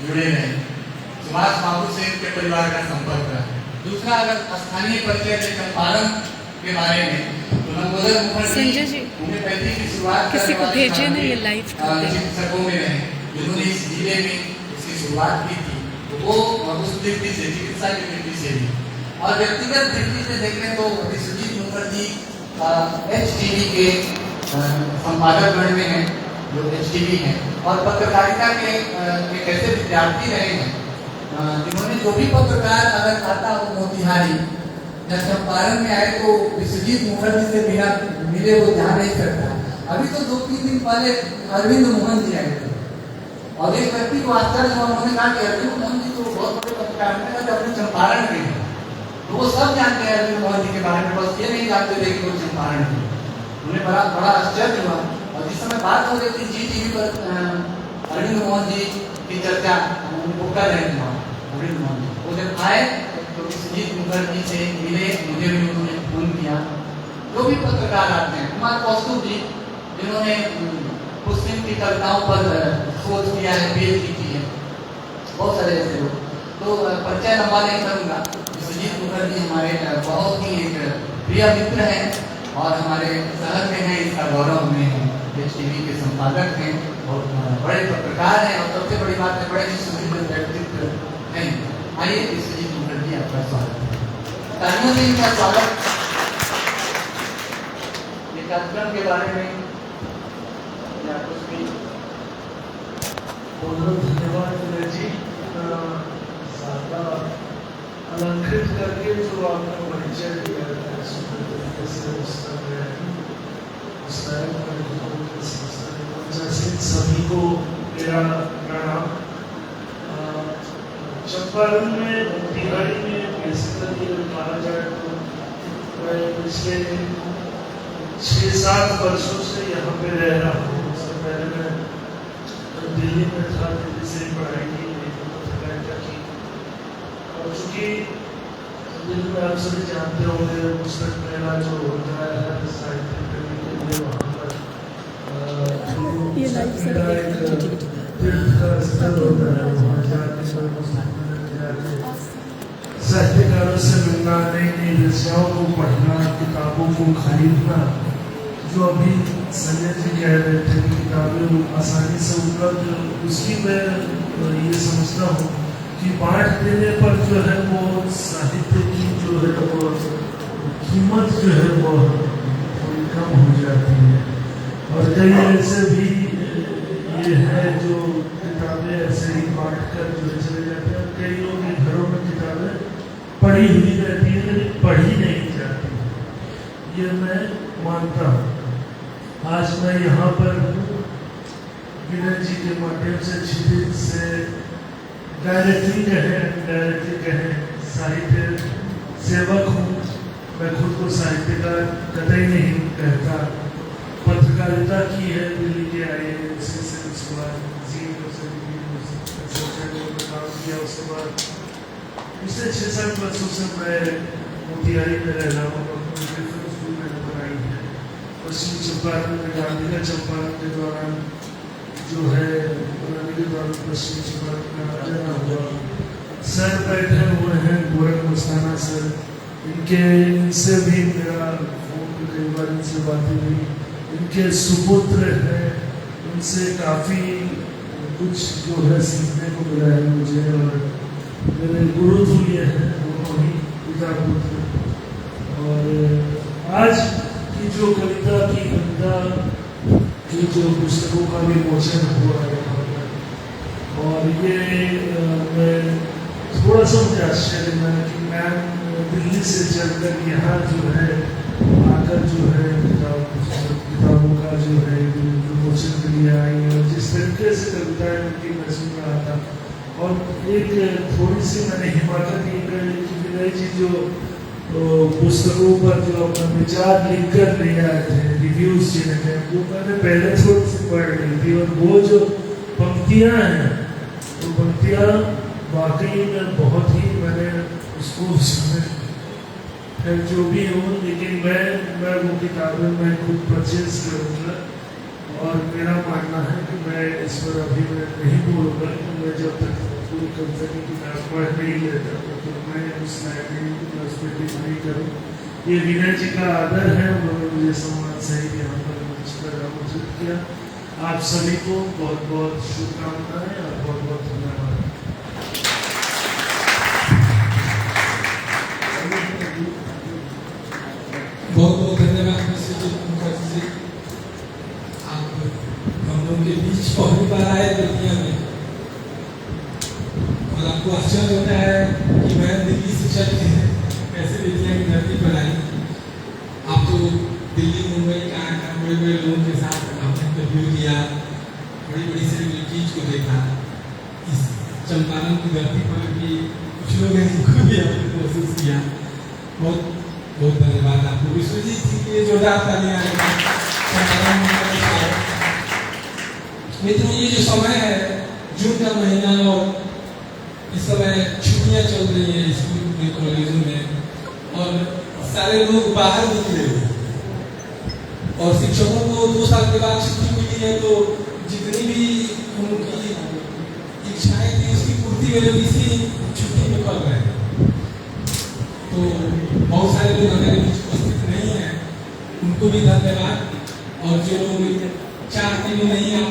जुड़े रहे। सुभाष बाबू से उनके परिवार का संपर्क रहा। दूसरा, अगर स्थानीय परिचय से चंपारण के बारे में, तो लंबोदर मुखर्जी होम्योपैथी की शुरुआत किसी को भेजे ना ये लाइव चिकित्सकों में रहे, जिन्होंने इस जिले में इसकी शुरुआत की थी। तो वो उस दृष्टि से, चिकित्सा की दृष्टि से भी, और व्यक्तिगत दृष्टि से देखें तो विश्वजीत मुखर्जी HTV के संपादक गण में हैं, जो HTV हैं, और पत्रकारिता के एक ऐसे विद्यार्थी रहे हैं जिन्होंने, जो भी पत्रकार अगर आता हो मोतिहारी या चंपारण में आए तो विश्वजीत मुखर्जी से बिना मिले वो जा नहीं सकता। अभी तो 2-3 दिन पहले अरविंद मोहन जी आए थे, और एक व्यक्ति को आश्चर्य हुआ, उन्होंने कहा कि अरविंद मोहन जी तो बहुत बड़े पत्रकार हैं, जो अपने चंपारण के हैं। तो वो सब जानते हैं अरविंद मोहन जी के बारे में, बस ये नहीं जानते थे कि वो चंपारण के। उन्हें बड़ा आश्चर्य हुआ। और जिस समय बात हो रही थी GTV पर अरविंद मोहन जी की चर्चा वो कर रहे थे, अरविंद मोहन जी वो जब आए तो विश्वजीत मुखर्जी से मिले, मुझे भी उन्होंने फोन किया। जो भी पत्रकार आते हैं, कुमार कौस्तुभ जी जिन्होंने मुस्लिम की कविताओं पर शोध किया है, PhD की है, बहुत सारे ऐसे लोग। तो परिचय लंबा नहीं करूँगा। विश्वजीत मुखर्जी हमारे बहुत ही एक प्रिय मित्र हैं और हमारे शहर में हैं, इसका गौरव में है। HTV के संपादक हैं, बहुत बड़े पत्रकार हैं, और सबसे बड़ी बात है बड़े ही सुदृढ़ व्यक्तित्व हैं। आइए विश्वजीत मुखर्जी, आपका स्वागत है। तालियों से इनका स्वागत। ये कार्यक्रम के बारे में या कुछ भी? बहुत बहुत धन्यवाद विनय जी, ज़्यादा अलंकृत करके जो आपका परिचय दिया है सुंदर तरीके से, जैसे सभी को मेरा प्रणाम। चंपारण में, मोतिहारी में बेसिकली कहा जाए तो मैं पिछले 6-7 वर्षों से यहाँ पे रह रहा हूँ। उससे पहले मैं दिल्ली में था, दिल्ली से पढ़ाई की, पत्रकारिता की। और चूँकि दिल्ली में आप सभी जानते होंगे पुस्तक मेला जो होता है साहित्य प्रेमी के लिए, वहाँ पर मेरा एक तीर्थ का स्थल होता है। वहाँ जाके साहित्यकारों से मिलना, नई नई रचनाओं को पढ़ना, किताबों को खरीदना। जो अभी संजय जी कह रहे थे कि किताबें आसानी से उपलब्ध, उसकी मैं ये समझता हूँ कि बांट देने पर जो है वो साहित्य की जो है वो कीमत जो है वो थोड़ी कम हो जाती है। और कई ऐसे भी ये है जो किताबें ऐसे ही बांट कर जो चले जाते हैं। कई लोग के घरों में किताबें पढ़ी हुई रहती है लेकिन पढ़ी नहीं जाती, ये मैं मानता हूँ। आज मैं यहाँ पर विनय जी के माध्यम से क्षितिज से डायरेक्टली कहें साहित्य सेवक हूँ। मैं खुद को साहित्यकार कतई नहीं कहता। पत्रकारिता की है, दिल्ली के IAS से उसके बाद काम किया। उसके बाद पिछले 6-7 वर्षों से मैं मोतिहारी में रह रहा हूँ। स्कूल में पढ़ाई है। पश्चिम चंपारण में गांधी का चंपारण के दौरान जो है गांधी के दौरान पश्चिम चंपारण में आना हुआ। सर बैठे हुए हैं गोरख मस्ताना सर, इनसे भी मेरा फोन पे कई बार इनसे बातें हुई। इनके सुपुत्र हैं, उनसे काफ़ी कुछ जो है सीखने को मिला है मुझे। और मेरे गुरु तुल्य हैं दोनों ही, पिता पुत्र। और आज की जो कविता की जो पुस्तकों का विमोचन हुआ है, और ये मैं थोड़ा सा मुझे आश्चर्य लगा कि मैम दिल्ली से चलकर यहाँ जो है आकर जो है किताबों का जो है विमोचन के लिए आई। और जिस तरीके से कविताएं उनकी मैं सुन रहा था, और एक थोड़ी सी मैंने हिमाचल की विनय जी जो पुस्तकों पर जो अपना विचार लिख कर ले आए थे, रिव्यूज जिन्हें थे, वो मैंने पहले थोड़ी सी पढ़ ली थी। और वो जो पंक्तियाँ हैं, वो पंक्तियाँ वाकई में बहुत ही मैंने उसको फिर जो भी हो, लेकिन मैं वो किताबें मैं खुद परचेज करूँगा। और मेरा मानना है कि मैं इस पर अभी मैं नहीं बोलूँगा कि मैं जब तक कोई कंपनी की किताब पढ़ नहीं लेता तो मैं उस लाइब्रेरी में उस पर टिप्पणी करूँ। ये विनय जी का आदर है, उन्होंने मुझे सम्मान सहित यहाँ पर मंच पर आमंत्रित किया। आप सभी को बहुत बहुत शुभकामनाएं और बहुत बहुत धन्यवाद। बहुत बहुत धन्यवाद विश्वजीत मुखर्जी जी, आप हम लोग के बीच पहली बार आए दुनिया में और आपको आश्चर्य होता है कि मैं दिल्ली से चल के कैसे दुनिया की धरती पर आई। आप तो दिल्ली मुंबई का बड़े बड़े लोगों के साथ आपने इंटरव्यू किया, बड़ी बड़ी सेलिब्रिटीज को देखा, इस चंपारण की धरती पर भी कुछ लोग हैं जिनको भी आपने महसूस किया। बहुत बहुत धन्यवाद आपको विश्वजीत जी के लिए जोरदार तालियां। मित्रों, ये जो समय है जून का महीना और इस समय छुट्टियां चल रही हैं स्कूल में कॉलेजों में और सारे लोग बाहर निकले हुए और शिक्षकों को 2 साल के बाद छुट्टी मिली है तो जितनी भी उनकी इच्छाएं थी उसकी पूर्ति वे लोग इसी छुट्टी में कर रहे हैं। तो बहुत सारे लोग हमारे बीच उपस्थित नहीं हैं, उनको भी धन्यवाद। और जो लोग चाहते भी नहीं आ